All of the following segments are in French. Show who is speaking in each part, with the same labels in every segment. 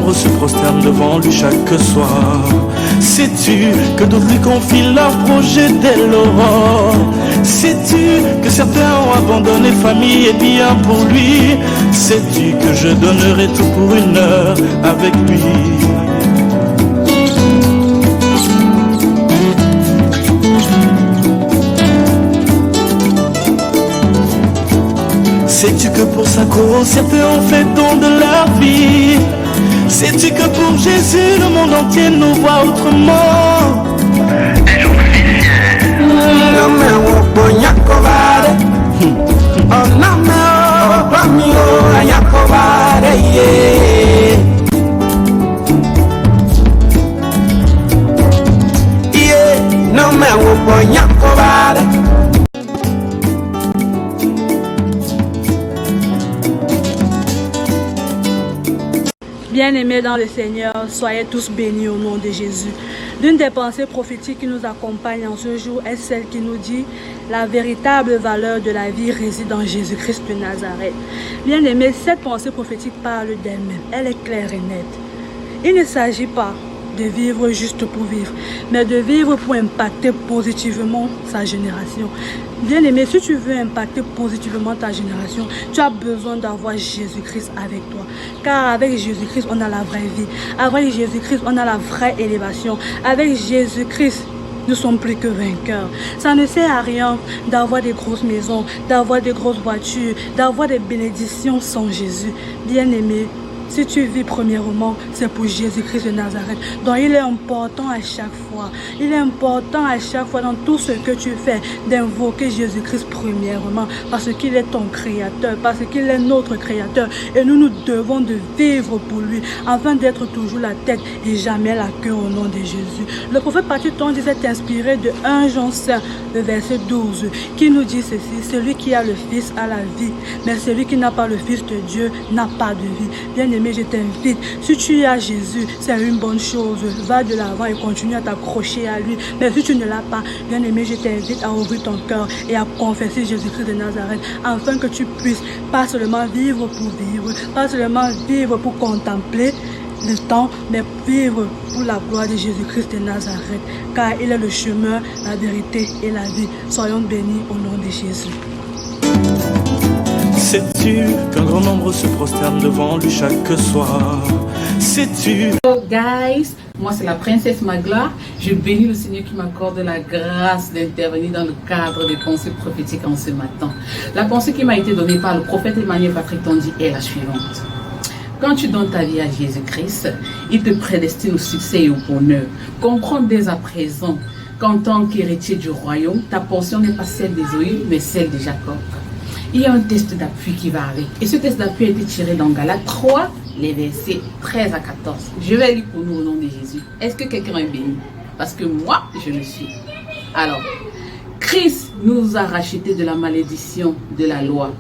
Speaker 1: nombre se prosternent devant lui chaque soir. Sais-tu que d'autres lui confient leurs projets dès l'aurore? Sais-tu que certains ont abandonné famille et bien pour lui? Sais-tu que je donnerai tout pour une heure avec lui? Sais-tu que pour sa cause, certains ont fait don de leur vie? Sais-tu que pour Jésus, le monde entier nous voit autrement?
Speaker 2: Bien-aimés dans le Seigneur, soyez tous bénis au nom de Jésus. L'une des pensées prophétiques qui nous accompagne en ce jour est celle qui nous dit « La véritable valeur de la vie réside en Jésus-Christ de Nazareth ». Bien-aimés, cette pensée prophétique parle d'elle-même. Elle est claire et nette. Il ne s'agit pas de vivre juste pour vivre, mais de vivre pour impacter positivement sa génération. Bien-aimé, si tu veux impacter positivement ta génération, tu as besoin d'avoir Jésus-Christ avec toi. Car avec Jésus-Christ, on a la vraie vie. Avec Jésus-Christ, on a la vraie élévation. Avec Jésus-Christ, nous sommes plus que vainqueurs. Ça ne sert à rien d'avoir des grosses maisons, d'avoir des grosses voitures, d'avoir des bénédictions sans Jésus. Bien-aimé, si tu vis premièrement, c'est pour Jésus-Christ de Nazareth. Donc il est important à chaque fois. Il est important à chaque fois dans tout ce que tu fais d'invoquer Jésus-Christ premièrement. Parce qu'il est ton créateur, parce qu'il est notre créateur. Et nous devons de vivre pour lui afin d'être toujours la tête et jamais la queue au nom de Jésus. Le prophète Patriton disait inspiré de 1 Jean 5, le verset 12, qui nous dit ceci: celui qui a le Fils a la vie, mais celui qui n'a pas le Fils de Dieu n'a pas de vie. Bien-aimé, je t'invite, si tu as Jésus, c'est une bonne chose. Va de l'avant et continue à t'accrocher à lui. Mais si tu ne l'as pas, bien-aimé, je t'invite à ouvrir ton cœur et à confesser Jésus-Christ de Nazareth, afin que tu puisses pas seulement vivre pour vivre, pas seulement vivre pour contempler le temps, mais vivre pour la gloire de Jésus-Christ de Nazareth, car il est le chemin, la vérité et la vie. Soyons bénis au nom de Jésus.
Speaker 1: Sais-tu qu'un grand nombre se prosterne devant lui chaque soir? Sais-tu?
Speaker 3: Hello guys, moi c'est la princesse Magla. Je bénis le Seigneur qui m'accorde la grâce d'intervenir dans le cadre des pensées prophétiques en ce matin. La pensée qui m'a été donnée par le prophète Emmanuel Patrick Tondi est la suivante. Quand tu donnes ta vie à Jésus-Christ, il te prédestine au succès et au bonheur. Comprends dès à présent qu'en tant qu'héritier du royaume, ta portion n'est pas celle d'Ésaü, mais celle de Jacob. Il y a un test d'appui qui va avec. Et ce test d'appui a été tiré dans Galates 3, les versets 13 à 14. Je vais lire pour nous au nom de Jésus. Est-ce que quelqu'un est béni? Parce que moi, je le suis. Alors, Christ nous a rachetés de la malédiction de la loi,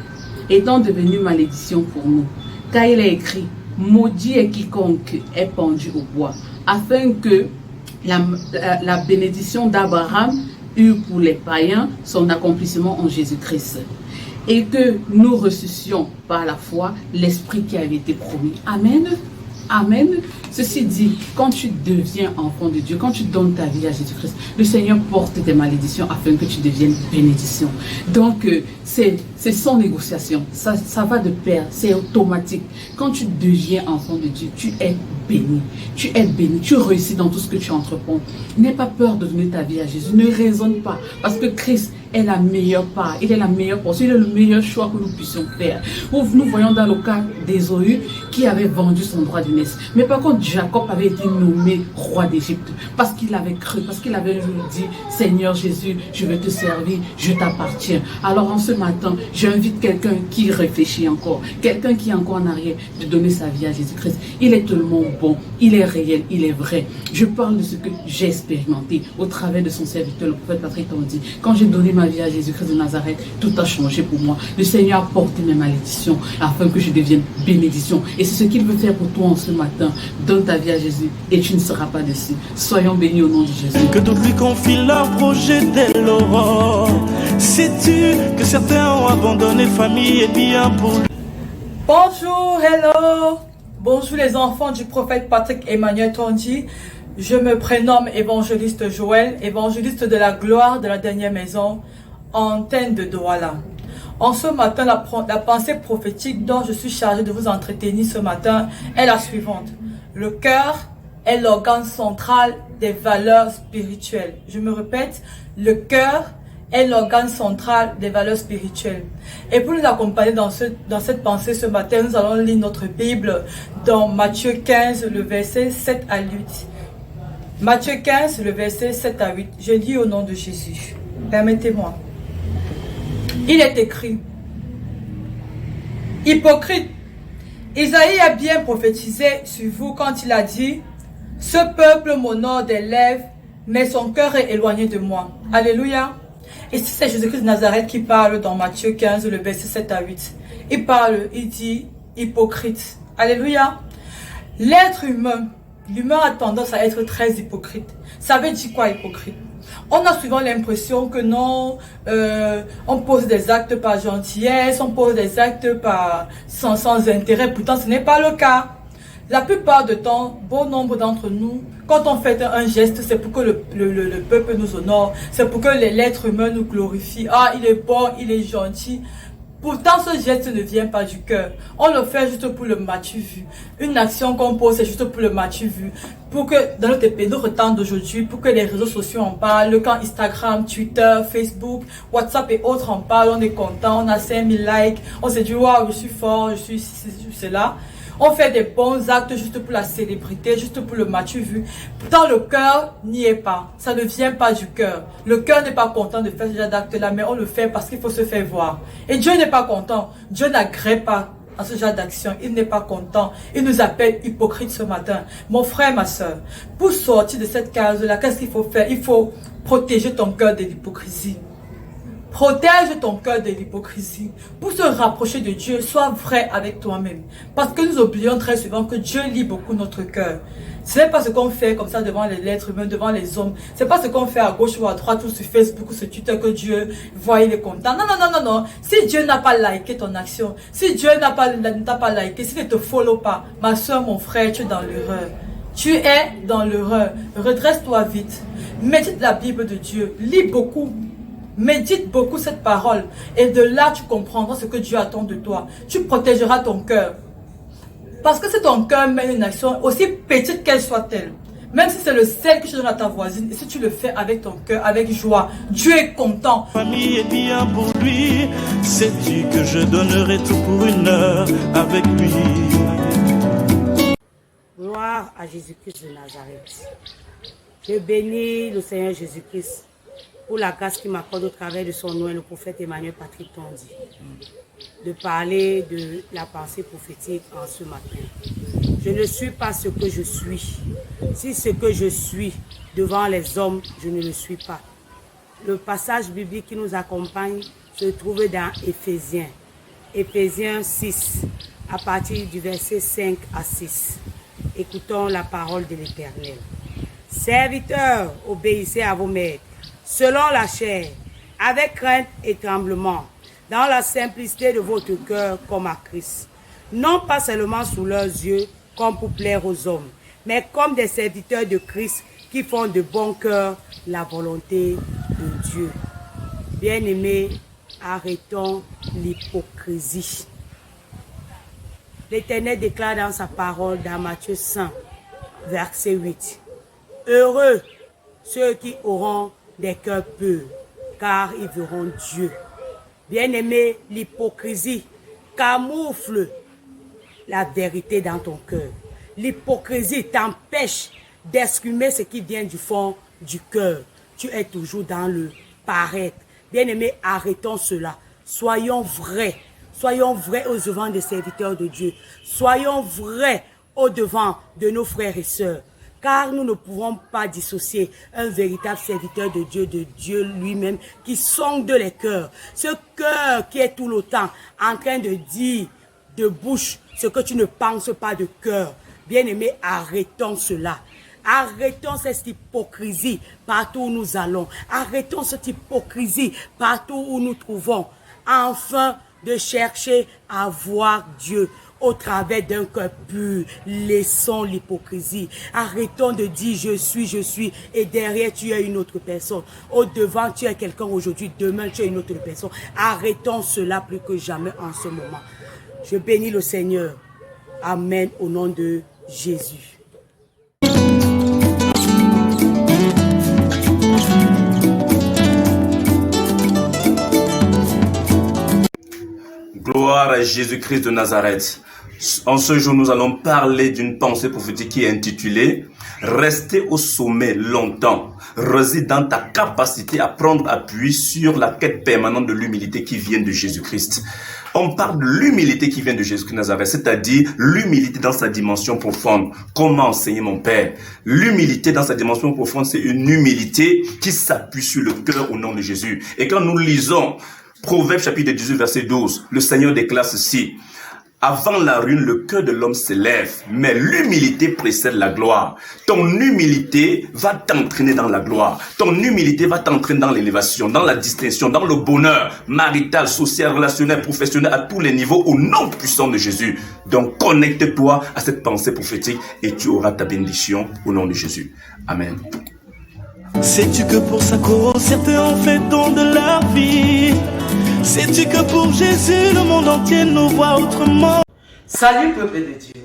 Speaker 3: étant devenu malédiction pour nous. Car il est écrit, maudit est quiconque est pendu au bois, afin que la bénédiction d'Abraham eût pour les païens son accomplissement en Jésus-Christ. Et que nous ressuscions par la foi l'esprit qui avait été promis. Amen. Amen. Ceci dit, quand tu deviens enfant de Dieu, quand tu donnes ta vie à Jésus-Christ, le Seigneur porte tes malédictions afin que tu deviennes bénédiction. Donc, c'est sans négociation. Ça va de pair, c'est automatique. Quand tu deviens enfant de Dieu, tu es béni. Tu es béni. Tu réussis dans tout ce que tu entreprends. N'aie pas peur de donner ta vie à Jésus. Ne raisonne pas. Parce que Christ est la meilleure part. Il est la meilleure portion. Il est le meilleur choix que nous puissions faire. Nous voyons dans le cas d'Ésaü qui avait vendu son droit de naissance. Mais par contre, Jacob avait été nommé roi d'Égypte parce qu'il avait cru, parce qu'il avait dit, Seigneur Jésus, je veux te servir, je t'appartiens. Alors en ce matin, j'invite quelqu'un qui réfléchit encore, quelqu'un qui est encore en arrière, de donner sa vie à Jésus-Christ. Il est tellement bon, il est réel, il est vrai. Je parle de ce que j'ai expérimenté au travers de son serviteur, le prophète Patrick Tondi. Quand j'ai donné ma vie à Jésus-Christ de Nazareth, tout a changé pour moi. Le Seigneur a porté mes malédictions afin que je devienne bénédiction. Et c'est ce qu'il veut faire pour toi en ce matin. Donne ta vie à Jésus et tu ne seras pas déçu. Soyons bénis au nom de Jésus.
Speaker 1: Que d'autres lui confient leurs projets dès l'aurore. Sais-tu que certains ont abandonné famille et bien pour lui?
Speaker 2: Bonjour, hello.
Speaker 4: Bonjour les enfants du prophète Patrick Emmanuel Tondi. Je me prénomme évangéliste Joël, évangéliste de la gloire de la dernière maison, antenne de Douala. En ce matin, la pensée prophétique dont je suis chargée de vous entretenir ce matin est la suivante. Le cœur est l'organe central des valeurs spirituelles. Je me répète, le cœur est l'organe central des valeurs spirituelles. Et pour nous accompagner dans cette pensée ce matin, nous allons lire notre Bible dans Matthieu 15, le verset 7 à 8. Matthieu 15, le verset 7 à 8. Je lis au nom de Jésus. Permettez-moi. Il est écrit, hypocrite, Isaïe a bien prophétisé sur vous quand il a dit, ce peuple m'honore des lèvres, mais son cœur est éloigné de moi. Alléluia. Ici, c'est Jésus-Christ de Nazareth qui parle dans Matthieu 15, le verset 7 à 8. Il dit hypocrite. Alléluia. L'être humain, l'humain a tendance à être très hypocrite. Ça veut dire quoi hypocrite? On a souvent l'impression que non, on pose des actes par gentillesse, on pose des actes sans intérêt. Pourtant, ce n'est pas le cas. La plupart du temps, bon nombre d'entre nous, quand on fait un geste, c'est pour que le peuple nous honore, c'est pour que l'être humain nous glorifie. Ah, il est bon, il est gentil. Pourtant, ce geste ne vient pas du cœur. On le fait juste pour le matu vu. Une action qu'on pose, c'est juste pour le matu vu. Pour que, dans notre temps d'aujourd'hui, pour que les réseaux sociaux en parlent, quand Instagram, Twitter, Facebook, WhatsApp et autres en parlent, on est content, on a 5000 likes, on se dit, waouh, je suis fort, je suis cela. On fait des bons actes juste pour la célébrité, juste pour le matu vu. Pourtant, le cœur n'y est pas. Ça ne vient pas du cœur. Le cœur n'est pas content de faire ce genre d'acte-là, mais on le fait parce qu'il faut se faire voir. Et Dieu n'est pas content. Dieu n'agrée pas à ce genre d'action. Il n'est pas content. Il nous appelle hypocrites ce matin. Mon frère, ma soeur, pour sortir de cette case-là, qu'est-ce qu'il faut faire? Il faut protéger ton cœur de l'hypocrisie. Protège ton cœur de l'hypocrisie. Pour se rapprocher de Dieu, sois vrai avec toi-même. Parce que nous oublions très souvent que Dieu lit beaucoup notre cœur. Ce n'est pas ce qu'on fait comme ça devant les êtres humains, devant les hommes. Ce n'est pas ce qu'on fait à gauche ou à droite ou sur Facebook ou sur Twitter que Dieu voit, il est content. Non, non, non, non, non. Si Dieu n'a pas liké ton action, si Dieu n'a pas liké, s'il ne te follow pas, ma soeur, mon frère, tu es dans l'erreur. Tu es dans l'erreur. Redresse-toi vite. Médite la Bible de Dieu. Lis beaucoup. Médite beaucoup cette parole et de là tu comprendras ce que Dieu attend de toi. Tu protégeras ton cœur. Parce que si ton cœur mène une action, aussi petite qu'elle soit-elle, même si c'est le sel que tu donnes à ta voisine, et si tu le fais avec ton cœur, avec joie, Dieu est content.
Speaker 1: Famille est bien pour lui, sais-tu que je donnerai tout pour une heure avec lui.
Speaker 5: Gloire à Jésus-Christ de Nazareth. Je bénis le Seigneur Jésus-Christ pour la grâce qu'il m'accorde au travers de son nom, le prophète Emmanuel Patrick Tondi, de parler de la pensée prophétique en ce matin. Je ne suis pas ce que je suis. Si ce que je suis devant les hommes, je ne le suis pas. Le passage biblique qui nous accompagne se trouve dans Éphésiens. Éphésiens 6, à partir du verset 5 à 6. Écoutons la parole de l'Éternel. Serviteurs, obéissez à vos maîtres, selon la chair, avec crainte et tremblement, dans la simplicité de votre cœur comme à Christ. Non pas seulement sous leurs yeux, comme pour plaire aux hommes, mais comme des serviteurs de Christ qui font de bon cœur la volonté de Dieu. Bien-aimés, arrêtons l'hypocrisie. L'Éternel déclare dans sa parole dans Matthieu 5, verset 8. Heureux ceux qui auront des cœurs purs, car ils verront Dieu. Bien-aimé, l'hypocrisie camoufle la vérité dans ton cœur. L'hypocrisie t'empêche d'exprimer ce qui vient du fond du cœur. Tu es toujours dans le paraître. Bien-aimé, arrêtons cela. Soyons vrais. Soyons vrais au devant des serviteurs de Dieu. Soyons vrais au devant de nos frères et sœurs. Car nous ne pouvons pas dissocier un véritable serviteur de Dieu lui-même, qui sonde les cœurs. Ce cœur qui est tout le temps en train de dire de bouche ce que tu ne penses pas de cœur. Bien-aimés, arrêtons cela. Arrêtons cette hypocrisie partout où nous allons. Arrêtons cette hypocrisie partout où nous trouvons. Enfin, de chercher à voir Dieu. au travers d'un cœur pur. Laissons l'hypocrisie. Arrêtons de dire je suis, et derrière tu es une autre personne. Au devant tu es quelqu'un aujourd'hui, demain tu es une autre personne. Arrêtons cela plus que jamais en ce moment. Je bénis le Seigneur. Amen au nom de Jésus.
Speaker 1: Gloire à Jésus-Christ de Nazareth. En ce jour, nous allons parler d'une pensée prophétique qui est intitulée « Rester au sommet longtemps réside dans ta capacité à prendre appui sur la quête permanente de l'humilité qui vient de Jésus-Christ. » On parle de l'humilité qui vient de Jésus-Christ de Nazareth, c'est-à-dire l'humilité dans sa dimension profonde. Comment enseigner mon Père? L'humilité dans sa dimension profonde, c'est une humilité qui s'appuie sur le cœur au nom de Jésus. Et quand nous lisons Proverbe chapitre 18 verset 12, le Seigneur déclare ceci: avant la ruine, le cœur de l'homme s'élève, mais l'humilité précède la gloire. Ton humilité va t'entraîner dans la gloire. Ton humilité va t'entraîner dans l'élévation, dans la distinction, dans le bonheur marital, social, relationnel, professionnel, à tous les niveaux, au nom puissant de Jésus. Donc connecte-toi à cette pensée prophétique et tu auras ta bénédiction au nom de Jésus. Amen.
Speaker 6: Sais-tu que pour sa cause, certains ont fait don de leur vie? Sais-tu que pour Jésus, le monde entier nous voit autrement?
Speaker 7: Salut peuple de Dieu,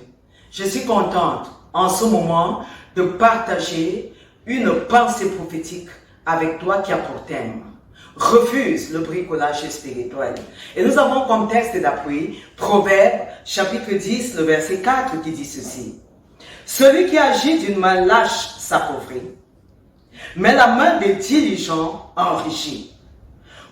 Speaker 7: je suis contente en ce moment de partager une pensée prophétique avec toi qui a pour thème « Refuse le bricolage spirituel ». Et nous avons comme texte d'appui Proverbe chapitre 10, le verset 4 qui dit ceci: « Celui qui agit d'une main lâche s'appauvrit, mais la main des diligents enrichit. »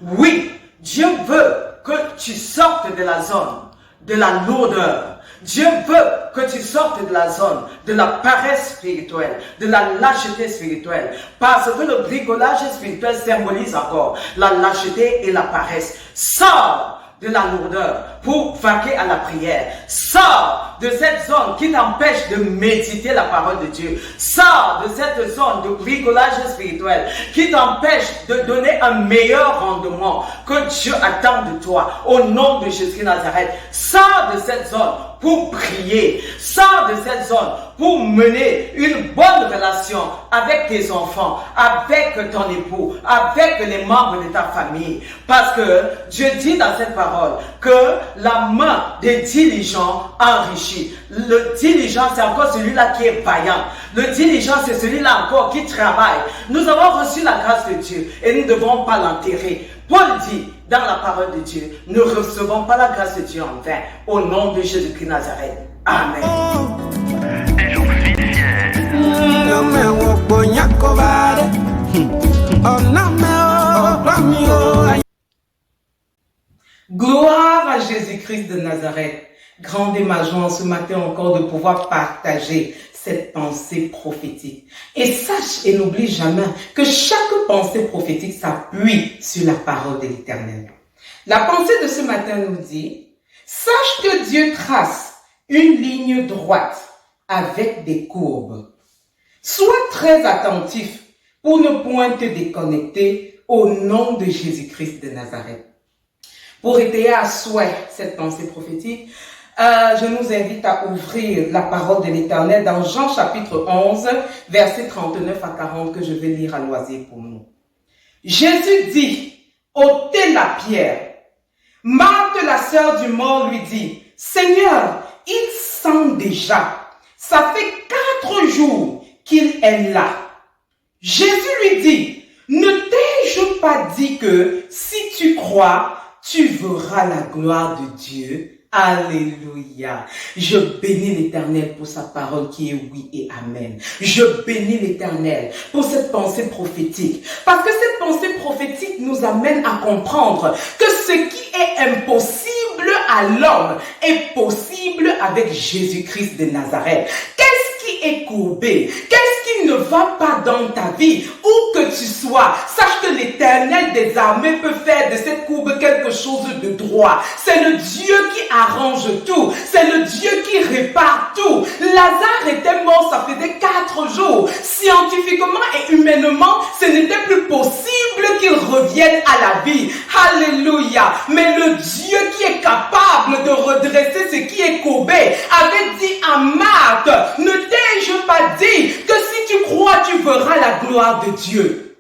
Speaker 7: Oui, Dieu veut que tu sortes de la zone de la lourdeur. Dieu veut que tu sortes de la zone de la paresse spirituelle, de la lâcheté spirituelle. Parce que le bricolage spirituel symbolise encore la lâcheté et la paresse. Sors de la lourdeur pour vaquer à la prière. Sors de cette zone qui t'empêche de méditer la parole de Dieu. Sors de cette zone de bricolage spirituel qui t'empêche de donner un meilleur rendement que Dieu attend de toi. Au nom de Jésus Nazareth, sors de cette zone pour prier. Sors de cette zone pour mener une bonne relation avec tes enfants, avec ton époux, avec les membres de ta famille. Parce que Dieu dit dans cette parole que la main des diligents enrichit. Le diligent, c'est encore celui-là qui est vaillant. Le diligent, c'est celui-là encore qui travaille. Nous avons reçu la grâce de Dieu et nous ne devons pas l'enterrer. Paul dit dans la parole de Dieu, ne recevons pas la grâce de Dieu en vain. Au nom de Jésus-Christ Nazareth. Amen. Gloire à Jésus-Christ de Nazareth. Grande est ma joie ce matin encore de pouvoir partager cette pensée prophétique. Et sache et n'oublie jamais que chaque pensée prophétique s'appuie sur la parole de l'Éternel. La pensée de ce matin nous dit: sache que Dieu trace une ligne droite avec des courbes. Sois très attentif pour ne point te déconnecter au nom de Jésus-Christ de Nazareth. Pour étayer à souhait cette pensée prophétique, je nous invite à ouvrir la parole de l'Éternel dans Jean chapitre 11, versets 39 à 40 que je vais lire à loisir pour nous. Jésus dit: ôtez la pierre. Marthe, la sœur du mort, lui dit: Seigneur, il sent déjà. Ça fait 4 jours qu'il est là. Jésus lui dit: ne t'ai-je pas dit que si tu crois, tu verras la gloire de Dieu? Alléluia. Je bénis l'Éternel pour sa parole qui est oui et amen. Je bénis l'Éternel pour cette pensée prophétique. Parce que cette pensée prophétique nous amène à comprendre que ce qui est impossible à l'homme est possible avec Jésus-Christ de Nazareth. Qu'est-ce qui est courbé? Qu'est-ce qui ne va pas dans ta vie? Où que tu sois, sache que l'Éternel des armées peut faire de cette courbe quelque chose de droit. C'est le Dieu qui arrange tout. C'est le Dieu qui répare tout. Lazare était mort, ça faisait 4 jours. Scientifiquement et humainement, ce n'était plus possible qu'il revienne reviennent à la vie. Alléluia. Mais le Dieu qui est capable de redresser ce qui est courbé avait dit à Marthe, ne t'ai-je pas dit que si tu crois, tu verras la gloire de Dieu.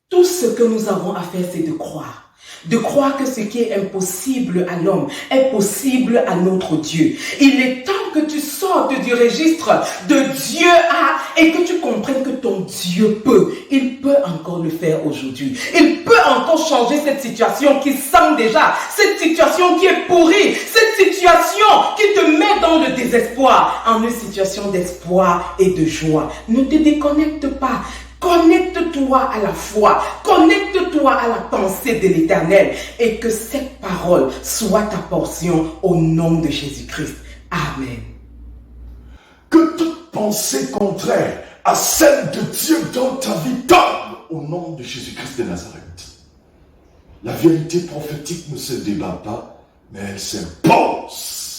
Speaker 7: Tout ce que nous avons à faire, c'est de croire. De croire que ce qui est impossible à l'homme est possible à notre Dieu. Il est temps que tu sortes du registre de Dieu et que tu comprennes que ton Dieu peut. Il peut encore le faire aujourd'hui. Il peut encore changer cette situation qui sent déjà, cette situation qui est pourrie, cette situation qui te met dans le désespoir, en une situation d'espoir et de joie. Ne te déconnecte pas. Connecte-toi à la foi, connecte-toi à la pensée de l'Éternel et que cette parole soit ta portion au nom de Jésus-Christ. Amen.
Speaker 8: Que toute pensée contraire à celle de Dieu dans ta vie tombe au nom de Jésus-Christ de Nazareth. La vérité prophétique ne se débat pas, mais elle s'impose.